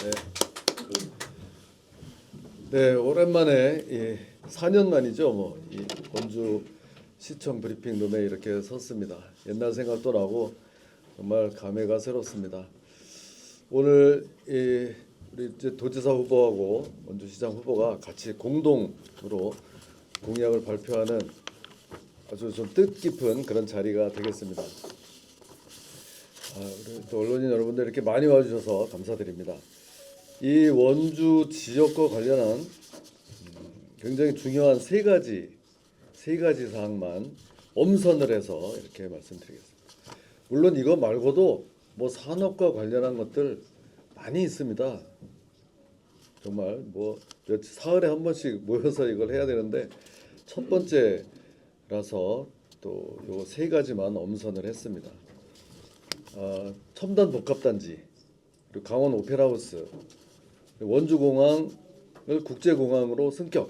네, 네 오랜만에 4년 만이죠. 이 원주 시청 브리핑 룸에 이렇게 섰습니다. 옛날 생각도 나고 정말 감회가 새롭습니다. 오늘 우리 이제 도지사 후보하고 원주시장 후보가 같이 공동으로 공약을 발표하는 아주 좀 뜻깊은 그런 자리가 되겠습니다. 우리 또 언론인 여러분들 이렇게 많이 와주셔서 감사드립니다. 이 원주 지역과 관련한 굉장히 중요한 세 가지 사항만 엄선을 해서 이렇게 말씀드리겠습니다. 물론 이거 말고도 뭐 산업과 관련한 것들 많이 있습니다. 정말 뭐 사흘에 한 번씩 모여서 이걸 해야 되는데 첫 번째라서 또 요 세 가지만 엄선을 했습니다. 첨단 복합단지, 그리고 강원 오페라하우스, 원주공항을 국제공항으로 승격.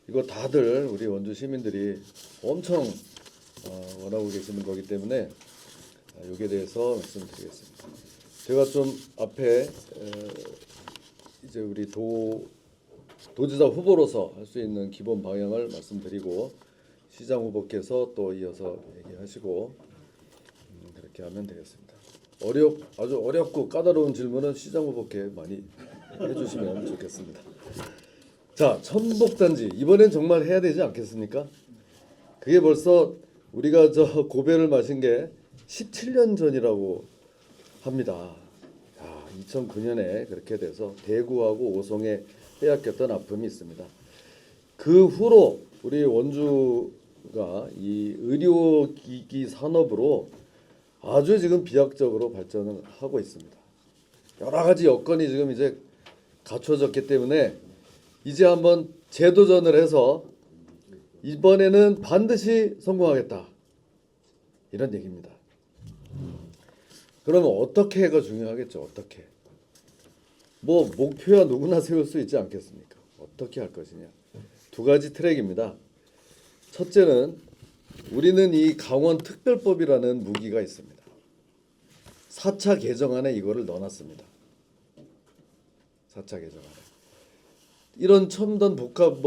이거 다들 우리 원주 시민들이 엄청 원하고 계시는 거기 때문에 여기에 대해서 말씀드리겠습니다. 제가 좀 앞에 이제 우리 도지사 후보로서 할 수 있는 기본 방향을 말씀드리고 시장 후보께서 또 이어서 얘기하시고 그렇게 하면 되겠습니다. 아주 어렵고 까다로운 질문은 시장 후보께 많이 해주시면 좋겠습니다. 자, 천복단지 이번엔 정말 해야 되지 않겠습니까? 그게 벌써 우리가 고배를 마신 게 17년 전이라고 합니다. 2009년에 그렇게 돼서 대구하고 오송에 빼앗겼던 아픔이 있습니다. 그 후로 우리 원주가 이 의료기기 산업으로 아주 지금 비약적으로 발전을 하고 있습니다. 여러 가지 여건이 지금 이제 갖춰졌기 때문에 이제 한번 재도전을 해서 이번에는 반드시 성공하겠다 이런 얘기입니다. 그러면 어떻게 해가 중요하겠죠. 어떻게 뭐 목표야 누구나 세울 수 있지 않겠습니까? 어떻게 할 것이냐. 두 가지 트랙입니다. 첫째는 우리는 이 강원특별법이라는 무기가 있습니다. 4차 개정안에 이거를 넣어놨습니다. 4차 개정안에 이런 첨단 복합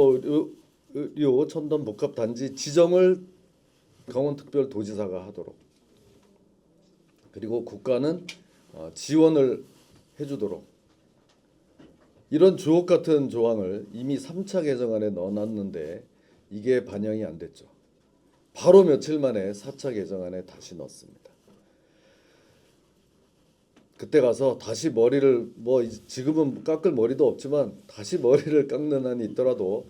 의료 첨단 복합 단지 지정을 강원특별도지사가 하도록, 그리고 국가는 지원을 해주도록, 이런 주옥 같은 조항을 이미 3차 개정안에 넣어놨는데 이게 반영이 안 됐죠. 바로 며칠 만에 4차 개정안에 다시 넣었습니다. 그때 가서 다시 머리를 지금은 깎을 머리도 없지만 다시 머리를 깎는 한이 있더라도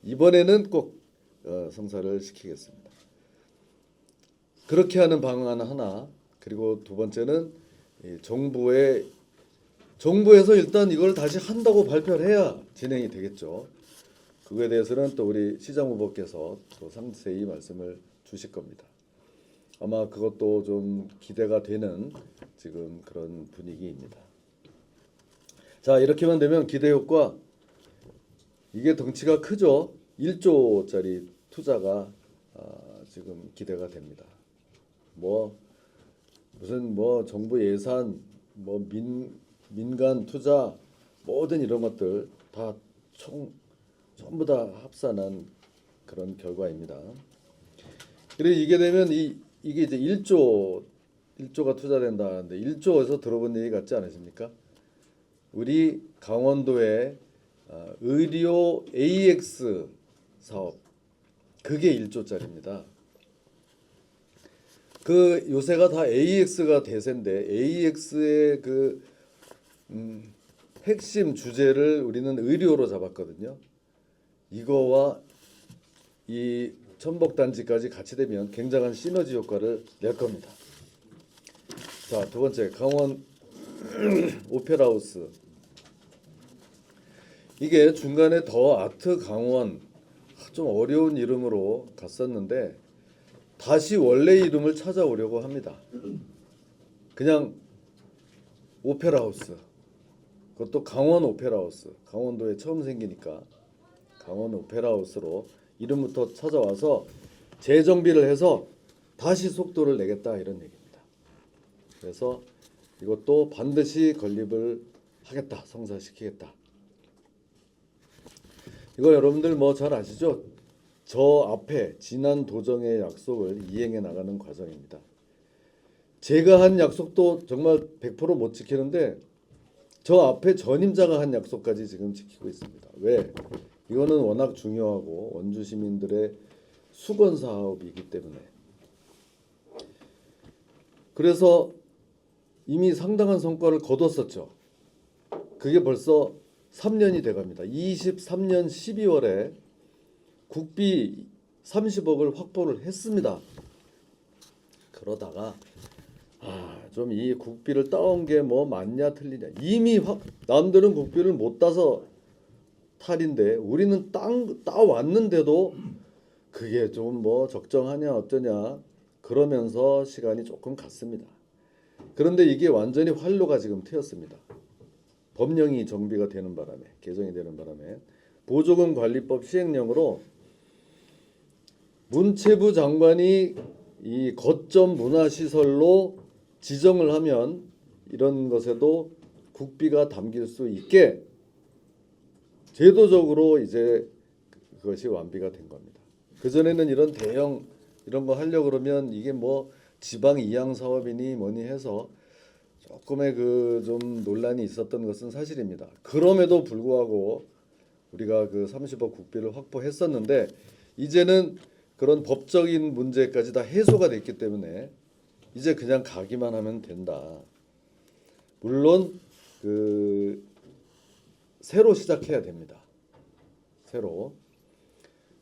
이번에는 꼭 성사를 시키겠습니다. 그렇게 하는 방안 하나, 그리고 두 번째는 정부에서 일단 이걸 다시 한다고 발표를 해야 진행이 되겠죠. 그거에 대해서는 또 우리 시장 후보께서 또 상세히 말씀을 주실 겁니다. 아마 그것도 좀 기대가 되는 지금 그런 분위기입니다. 자, 이렇게만 되면 기대 효과, 이게 덩치가 크죠. 1조짜리 투자가 지금 기대가 됩니다. 무슨 정부 예산, 민간 투자, 모든 이런 것들 다 전부 다 합산한 그런 결과입니다. 그리고 이게 되면 이게 이제 1조가 투자된다는데 1조에서 들어본 얘기 같지 않으십니까? 우리 강원도의 의료 AX 사업, 그게 1조짜리입니다. 그 요새가 다 AX가 대세인데 AX의 그 핵심 주제를 우리는 의료로 잡았거든요. 이거와 이 천복단지까지 같이 되면 굉장한 시너지 효과를 낼 겁니다. 자, 두 번째, 강원 오페라하우스. 이게 중간에 더 아트 강원, 좀 어려운 이름으로 갔었는데 다시 원래 이름을 찾아오려고 합니다. 그냥 오페라하우스, 그것도 강원 오페라하우스, 강원도에 처음 생기니까 강원 오페라하우스로 이름부터 찾아와서 재정비를 해서 다시 속도를 내겠다 이런 얘기입니다. 그래서 이것도 반드시 건립을 하겠다, 성사시키겠다. 이거 여러분들 뭐 잘 아시죠? 저 앞에 지난 도정의 약속을 이행해 나가는 과정입니다. 제가 한 약속도 정말 100%못 지키는데 저 앞에 전임자가 한 약속까지 지금 지키고 있습니다. 왜? 이거는 워낙 중요하고 원주 시민들의 수건 사업이기 때문에. 그래서 이미 상당한 성과를 거뒀었죠. 그게 벌써 3년이 돼갑니다. 23년 12월에 국비 30억을 확보를 했습니다. 그러다가 좀 이 국비를 따온 게 뭐 맞냐 틀리냐, 이미 남들은 국비를 못 따서 탈인데 우리는 따왔는데도 그게 좀 뭐 적정하냐 어쩌냐 그러면서 시간이 조금 갔습니다. 그런데 이게 완전히 활로가 지금 트였습니다. 법령이 정비가 되는 바람에, 개정이 되는 바람에 보조금 관리법 시행령으로 문체부 장관이 이 거점 문화시설로 지정을 하면 이런 것에도 국비가 담길 수 있게 제도적으로 이제 그것이 완비가 된 겁니다. 그전에는 이런 대형 이런 거 하려고 그러면 이게 뭐 지방 이양 사업이니 뭐니 해서 조금의 그 좀 논란이 있었던 것은 사실입니다. 그럼에도 불구하고 우리가 그 30억 국비를 확보했었는데 이제는 그런 법적인 문제까지 다 해소가 됐기 때문에 이제 그냥 가기만 하면 된다. 물론 그 새로 시작해야 됩니다.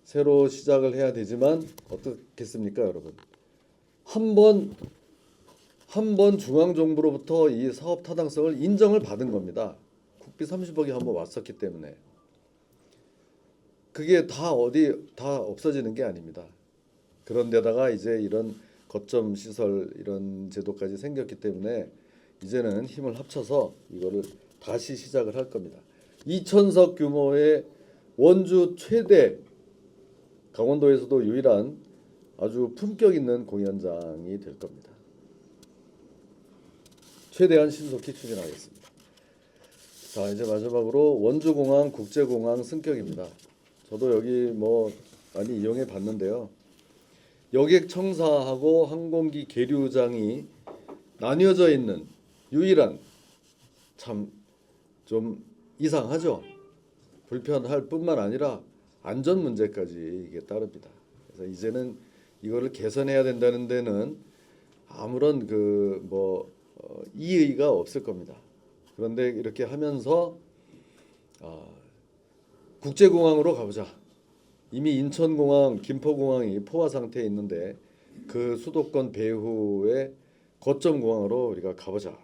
새로 시작을 해야 되지만 어떻겠습니까, 여러분? 한 번 중앙정부로부터 이 사업 타당성을 인정을 받은 겁니다. 국비 30억이 한번 왔었기 때문에. 그게 다 없어지는 게 아닙니다. 그런데다가 이제 이런 거점 시설 이런 제도까지 생겼기 때문에 이제는 힘을 합쳐서 이거를 다시 시작을 할 겁니다. 2,000석 규모의 원주 최대, 강원도에서도 유일한 아주 품격 있는 공연장이 될 겁니다. 최대한 신속히 추진하겠습니다. 자, 이제 마지막으로 원주공항 국제공항 승격입니다. 저도 여기 뭐 많이 이용해 봤는데요. 여객 청사하고 항공기 계류장이 나뉘어져 있는 유일한, 참 좀 이상하죠. 불편할 뿐만 아니라 안전 문제까지 이게 따릅니다. 그래서 이제는 이거를 개선해야 된다는 데는 아무런 이의가 없을 겁니다. 그런데 이렇게 하면서 국제공항으로 가보자. 이미 인천공항, 김포공항이 포화 상태에 있는데 그 수도권 배후의 거점 공항으로 우리가 가보자.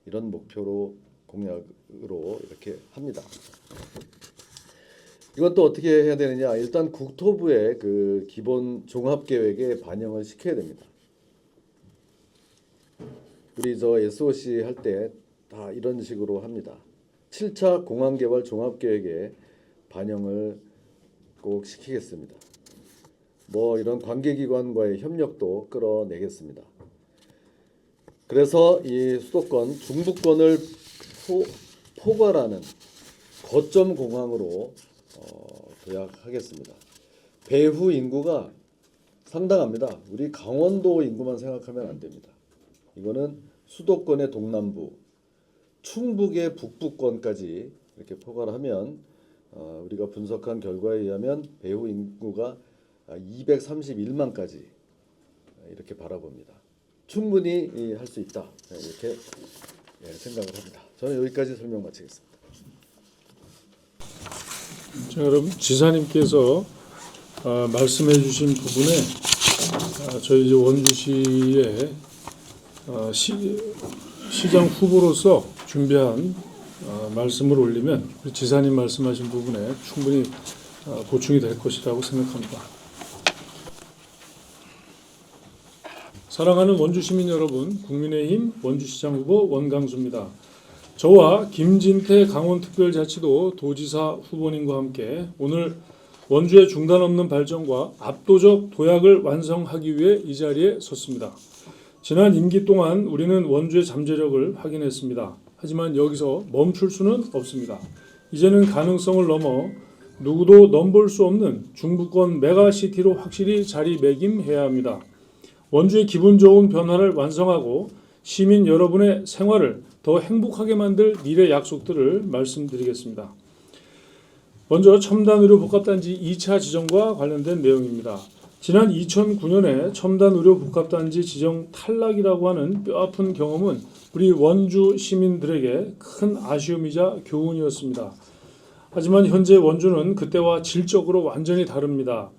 이런 목표로 공약으로 이렇게 합니다. 이건 또 어떻게 해야 되느냐? 일단 국토부의 그 기본 종합 계획에 반영을 시켜야 됩니다. 우리 저 SOC 할 때 다 이런 식으로 합니다. 7차 공항 개발 종합 계획에 반영을 꼭 시키겠습니다. 뭐 이런 관계기관과의 협력도 끌어내겠습니다. 그래서 이 수도권 중부권을 포괄하는 거점 공항으로 도약하겠습니다. 배후 인구가 상당합니다. 우리 강원도 인구만 생각하면 안 됩니다. 이거는 수도권의 동남부, 충북의 북부권까지 이렇게 포괄하면 우리가 분석한 결과에 의하면 배후 인구가 231만까지 이렇게 바라봅니다. 충분히 할 수 있다, 이렇게 생각을 합니다. 저는 여기까지 설명 마치겠습니다. 자, 여러분, 지사님께서 말씀해 주신 부분에 저희 이제 원주시의 시장 후보로서 준비한 말씀을 올리면 지사님 말씀하신 부분에 충분히 보충이 될 것이라고 생각합니다. 사랑하는 원주 시민 여러분, 국민의힘 원주시장 후보 원강수입니다. 저와 김진태 강원특별자치도 도지사 후보님과 함께 오늘 원주의 중단 없는 발전과 압도적 도약을 완성하기 위해 이 자리에 섰습니다. 지난 임기 동안 우리는 원주의 잠재력을 확인했습니다. 하지만 여기서 멈출 수는 없습니다. 이제는 가능성을 넘어 누구도 넘볼 수 없는 중부권 메가시티로 확실히 자리매김해야 합니다. 원주의 기분 좋은 변화를 완성하고 시민 여러분의 생활을 더 행복하게 만들 미래 약속들을 말씀드리겠습니다. 먼저 첨단의료 복합단지 2차 지정과 관련된 내용입니다. 지난 2009년에 첨단의료 복합단지 지정 탈락이라고 하는 뼈아픈 경험은 우리 원주 시민들에게 큰 아쉬움이자 교훈이었습니다. 하지만 현재 원주는 그때와 질적으로 완전히 다릅니다.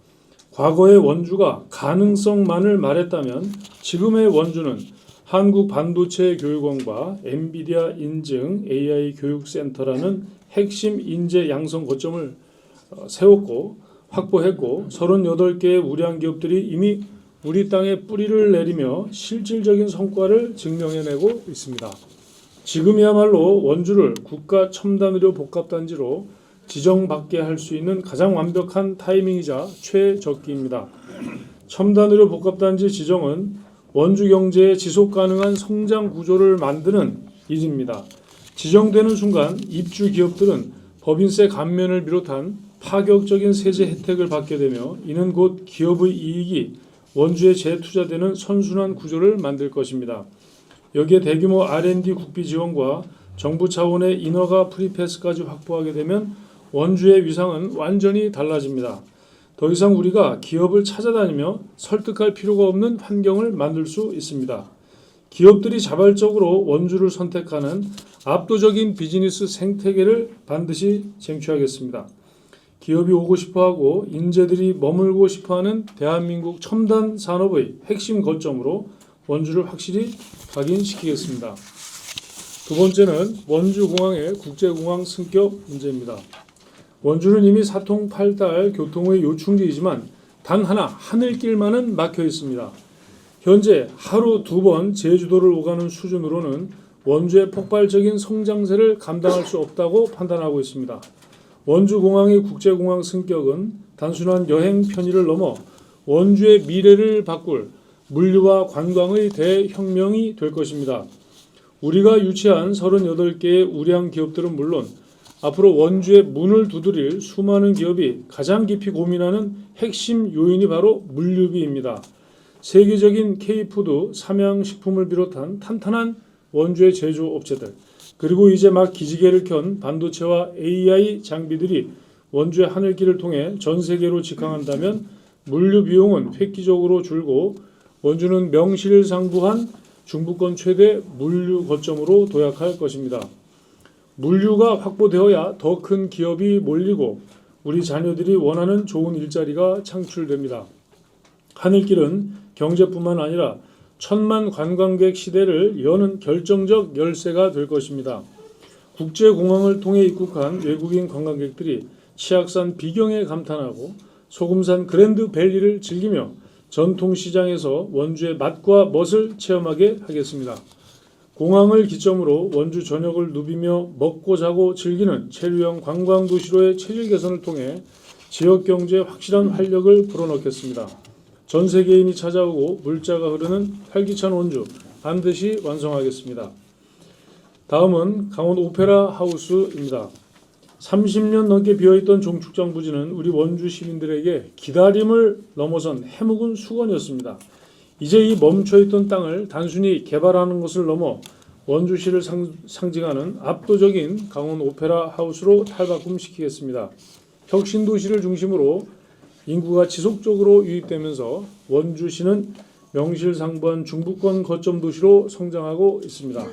과거의 원주가 가능성만을 말했다면 지금의 원주는 한국반도체교육원과 엔비디아 인증 AI 교육센터라는 핵심 인재 양성 거점을 세웠고 확보했고 38개의 우량 기업들이 이미 우리 땅에 뿌리를 내리며 실질적인 성과를 증명해내고 있습니다. 지금이야말로 원주를 국가 첨단의료 복합단지로 지정받게 할 수 있는 가장 완벽한 타이밍이자 최적기입니다. 첨단의료 복합단지 지정은 원주 경제의 지속 가능한 성장 구조를 만드는 일입니다. 지정되는 순간 입주 기업들은 법인세 감면을 비롯한 파격적인 세제 혜택을 받게 되며 이는 곧 기업의 이익이 원주에 재투자되는 선순환 구조를 만들 것입니다. 여기에 대규모 R&D 국비 지원과 정부 차원의 인허가 프리패스까지 확보하게 되면 원주의 위상은 완전히 달라집니다. 더 이상 우리가 기업을 찾아다니며 설득할 필요가 없는 환경을 만들 수 있습니다. 기업들이 자발적으로 원주를 선택하는 압도적인 비즈니스 생태계를 반드시 쟁취하겠습니다. 기업이 오고 싶어하고 인재들이 머물고 싶어하는 대한민국 첨단 산업의 핵심 거점으로 원주를 확실히 각인시키겠습니다. 두 번째는 원주공항의 국제공항 승격 문제입니다. 원주는 이미 사통팔달 교통의 요충지이지만 단 하나 하늘길만은 막혀 있습니다. 현재 하루 2번 제주도를 오가는 수준으로는 원주의 폭발적인 성장세를 감당할 수 없다고 판단하고 있습니다. 원주공항의 국제공항 승격은 단순한 여행 편의를 넘어 원주의 미래를 바꿀 물류와 관광의 대혁명이 될 것입니다. 우리가 유치한 38개의 우량 기업들은 물론 앞으로 원주의 문을 두드릴 수많은 기업이 가장 깊이 고민하는 핵심 요인이 바로 물류비입니다. 세계적인 K푸드, 삼양식품을 비롯한 탄탄한 원주의 제조업체들 그리고 이제 막 기지개를 켠 반도체와 AI 장비들이 원주의 하늘길을 통해 전 세계로 직항한다면 물류 비용은 획기적으로 줄고 원주는 명실상부한 중부권 최대 물류 거점으로 도약할 것입니다. 물류가 확보되어야 더 큰 기업이 몰리고 우리 자녀들이 원하는 좋은 일자리가 창출됩니다. 하늘길은 경제뿐만 아니라 1000만 관광객 시대를 여는 결정적 열쇠가 될 것입니다. 국제공항을 통해 입국한 외국인 관광객들이 치악산 비경에 감탄하고 소금산 그랜드 밸리를 즐기며 전통시장에서 원주의 맛과 멋을 체험하게 하겠습니다. 공항을 기점으로 원주 전역을 누비며 먹고 자고 즐기는 체류형 관광도시로의 체질 개선을 통해 지역경제에 확실한 활력을 불어넣겠습니다. 전 세계인이 찾아오고 물자가 흐르는 활기찬 원주 반드시 완성하겠습니다. 다음은 강원 오페라 하우스입니다. 30년 넘게 비어있던 종축장 부지는 우리 원주 시민들에게 기다림을 넘어선 해묵은 수건이었습니다. 이제 이 멈춰있던 땅을 단순히 개발하는 것을 넘어 원주시를 상징하는 압도적인 강원 오페라 하우스로 탈바꿈시키겠습니다. 혁신도시를 중심으로 인구가 지속적으로 유입되면서 원주시는 명실상부한 중부권 거점 도시로 성장하고 있습니다.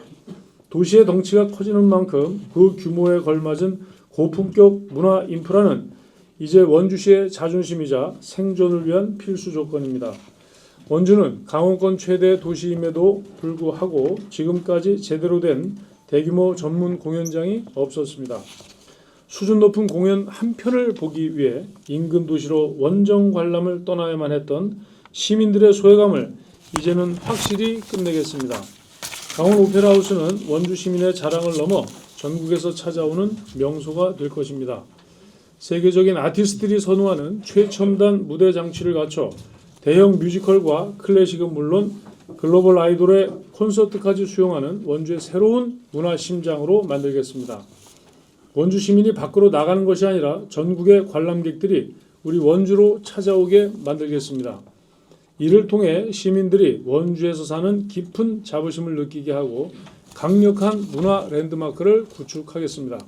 도시의 덩치가 커지는 만큼 그 규모에 걸맞은 고품격 문화 인프라는 이제 원주시의 자존심이자 생존을 위한 필수 조건입니다. 원주는 강원권 최대 도시임에도 불구하고 지금까지 제대로 된 대규모 전문 공연장이 없었습니다. 수준 높은 공연 한 편을 보기 위해 인근 도시로 원정 관람을 떠나야만 했던 시민들의 소외감을 이제는 확실히 끝내겠습니다. 강원 오페라 하우스는 원주 시민의 자랑을 넘어 전국에서 찾아오는 명소가 될 것입니다. 세계적인 아티스트들이 선호하는 최첨단 무대 장치를 갖춰 대형 뮤지컬과 클래식은 물론 글로벌 아이돌의 콘서트까지 수용하는 원주의 새로운 문화 심장으로 만들겠습니다. 원주 시민이 밖으로 나가는 것이 아니라 전국의 관람객들이 우리 원주로 찾아오게 만들겠습니다. 이를 통해 시민들이 원주에서 사는 깊은 자부심을 느끼게 하고 강력한 문화 랜드마크를 구축하겠습니다.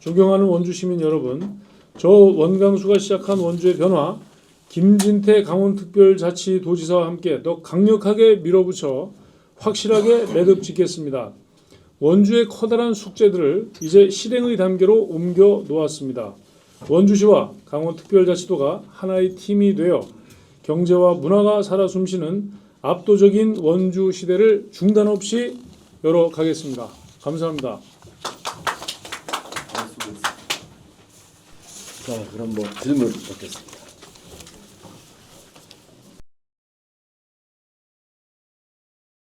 존경하는 원주 시민 여러분, 저 원강수가 시작한 원주의 변화, 김진태 강원특별자치도지사와 함께 더 강력하게 밀어붙여 확실하게 매듭 짓겠습니다. 원주의 커다란 숙제들을 이제 실행의 단계로 옮겨 놓았습니다. 원주시와 강원특별자치도가 하나의 팀이 되어 경제와 문화가 살아 숨쉬는 압도적인 원주 시대를 중단 없이 열어가겠습니다. 감사합니다. 자, 그럼 뭐 질문 받겠습니다.